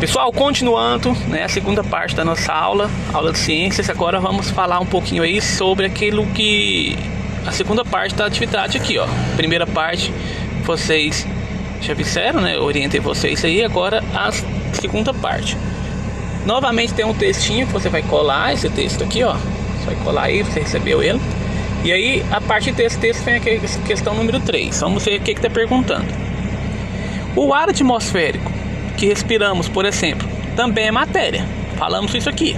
Pessoal, continuando, né, a segunda parte da nossa aula de ciências. Agora vamos falar um pouquinho aí sobre aquilo que a segunda parte da atividade aqui, ó. Primeira parte vocês já fizeram, né? Eu orientei vocês aí. Agora a segunda parte. Novamente tem um textinho que você vai colar, esse texto aqui, ó. Você vai colar aí, você recebeu ele. E aí, a partir desse texto vem a questão número 3. Vamos ver o que está perguntando. O ar atmosférico que respiramos, por exemplo, também é matéria. Falamos isso aqui.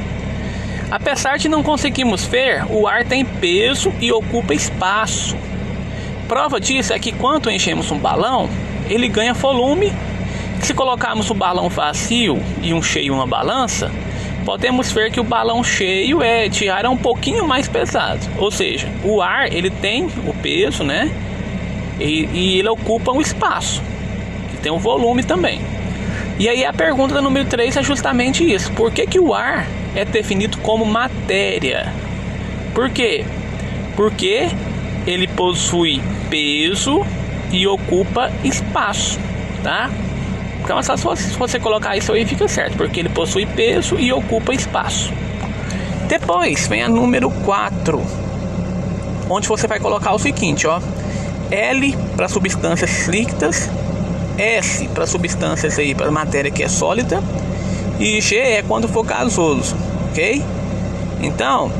Apesar de não conseguirmos ver, o ar tem peso e ocupa espaço. Prova disso é que quando enchemos um balão, ele ganha volume. Se colocarmos o balão vazio e um cheio em uma balança, podemos ver que o balão cheio de ar é um pouquinho mais pesado. Ou seja, o ar ele tem o peso, né? E ele ocupa um espaço, que tem um volume também. E aí a pergunta da número 3 é justamente isso. Por que o ar é definido como matéria? Por quê? Porque ele possui peso e ocupa espaço, tá? Então só se você colocar isso aí fica certo, porque ele possui peso e ocupa espaço. Depois vem a número 4, onde você vai colocar o seguinte, ó: L para substâncias líquidas, S para substâncias aí, para matéria que é sólida, e G é quando for gasoso, ok? Então,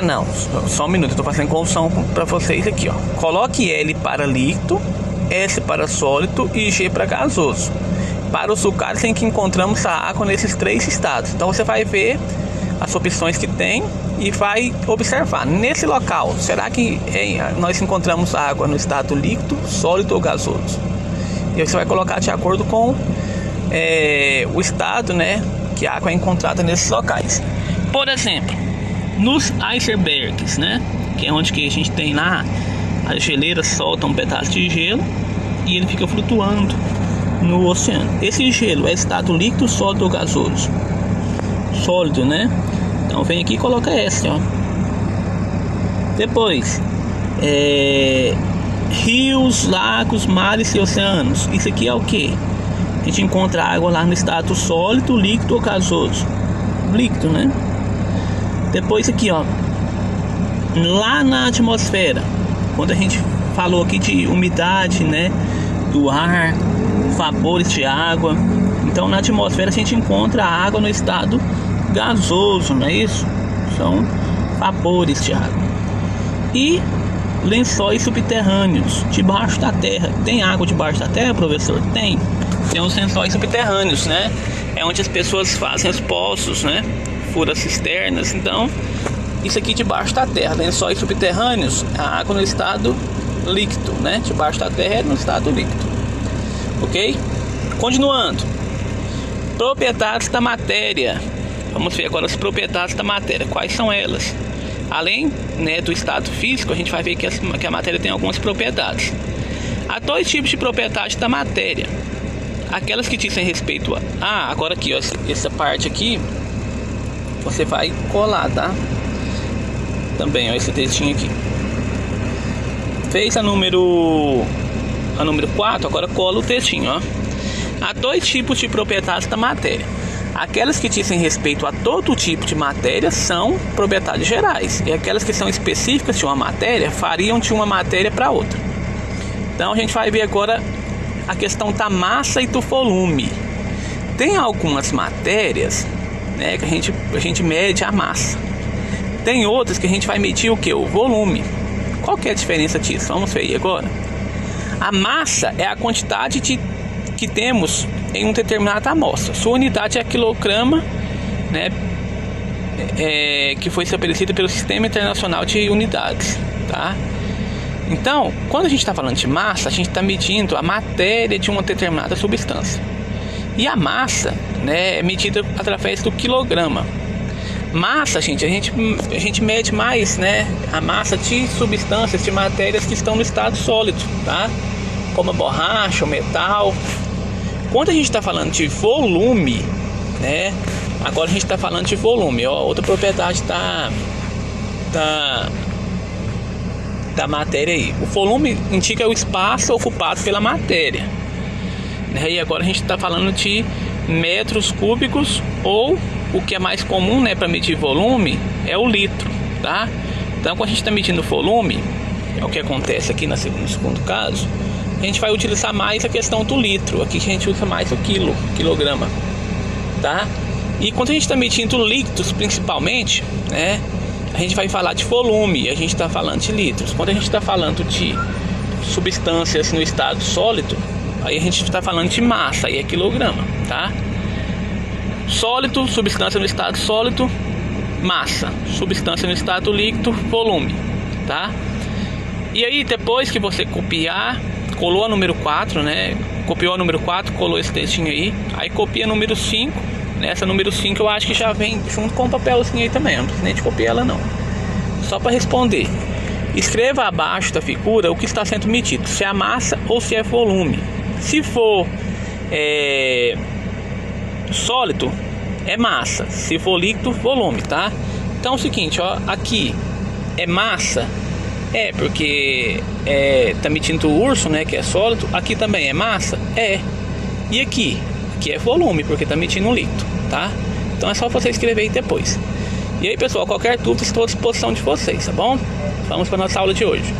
não, só um minuto, eu estou fazendo conversão para vocês aqui, ó. Coloque L para líquido, S para sólido e G para gasoso. Para os sucatos em que encontramos a água nesses 3 estados. Então você vai ver as opções que tem e vai observar nesse local, será que nós encontramos água no estado líquido, sólido ou gasoso? E aí você vai colocar de acordo com o estado, né, que a água é encontrada nesses locais. Por exemplo, nos icebergs, né, que é onde que a gente tem lá, as geleiras soltam um pedaço de gelo e ele fica flutuando no oceano. Esse gelo é estado líquido, sólido ou gasoso? Sólido, né? Então vem aqui e coloca S, ó. Depois, rios, lagos, mares e oceanos. Isso aqui é o que? A gente encontra água lá no estado sólido, líquido ou gasoso? Líquido, né? Depois aqui, ó, lá na atmosfera, quando a gente falou aqui de umidade, né, do ar, vapores de água. Então na atmosfera a gente encontra a água no estado gasoso, não é isso? São vapores de água. E lençóis subterrâneos, debaixo da terra. Tem água debaixo da terra, professor? Tem os lençóis subterrâneos, né? É onde as pessoas fazem os poços, né? Furam cisternas. Então isso aqui debaixo da terra, lençóis subterrâneos, a água no estado líquido, né? Debaixo da terra é no estado líquido, ok? Continuando, propriedades da matéria. Vamos ver agora as propriedades da matéria. Quais são elas? Além, né, do estado físico, a gente vai ver que a matéria tem algumas propriedades. Há 2 tipos de propriedades da matéria. Aquelas que dizem respeito a... agora aqui, ó, essa parte aqui você vai colar, tá? Também, ó, esse textinho aqui. Fez a número 4, agora cola o textinho, ó. Há 2 tipos de propriedades da matéria. Aquelas que dizem respeito a todo tipo de matéria são propriedades gerais, e aquelas que são específicas de uma matéria variam de uma matéria para outra. Então a gente vai ver agora a questão da massa e do volume. Tem algumas matérias, né, que a gente mede a massa. Tem outras que a gente vai medir o que? O volume. Qual que é a diferença disso? Vamos ver aí agora. A massa é a quantidade que temos em uma determinada amostra. Sua unidade é quilograma, né, que foi estabelecida pelo Sistema Internacional de Unidades, tá? Então, quando a gente está falando de massa, a gente está medindo a matéria de uma determinada substância. E a massa, né, é medida através do quilograma. Massa, gente, a gente mede mais, né, a massa de substâncias, de matérias que estão no estado sólido, tá? Como a borracha, o metal. Quando a gente está falando de volume, né, agora a gente está falando de volume, ó, outra propriedade da matéria aí. O volume indica o espaço ocupado pela matéria. né? E agora a gente está falando de metros cúbicos, ou o que é mais comum, né, para medir volume é o litro, tá? Então, quando a gente está medindo volume, é o que acontece aqui no segundo caso, a gente vai utilizar mais a questão do litro. Aqui a gente usa mais o quilograma, tá? E quando a gente está medindo líquidos, principalmente, né, a gente vai falar de volume, a gente está falando de litros. Quando a gente está falando de substâncias no estado sólido, aí a gente está falando de massa, aí é quilograma, tá? Sólido, substância no estado sólido, massa. Substância no estado líquido, volume, tá? E aí, depois que você copiar, colou a número 4, né? Copiou a número 4, colou esse textinho aí. Aí copia a número 5. Nessa número 5 eu acho que já vem junto com o papelzinho aí também. Não precisa nem de copiar ela não. Só para responder. Escreva abaixo da figura o que está sendo medido. Se é massa ou se é volume. Se for sólido, é massa. Se for líquido, volume, tá? Então é o seguinte, ó. Aqui é massa. Porque tá medindo o urso, né, que é sólido. Aqui também é massa? E aqui é volume, porque tá medindo um líquido, tá? Então é só você escrever aí depois. E aí, pessoal, qualquer dúvida estou à disposição de vocês, tá bom? Vamos para nossa aula de hoje.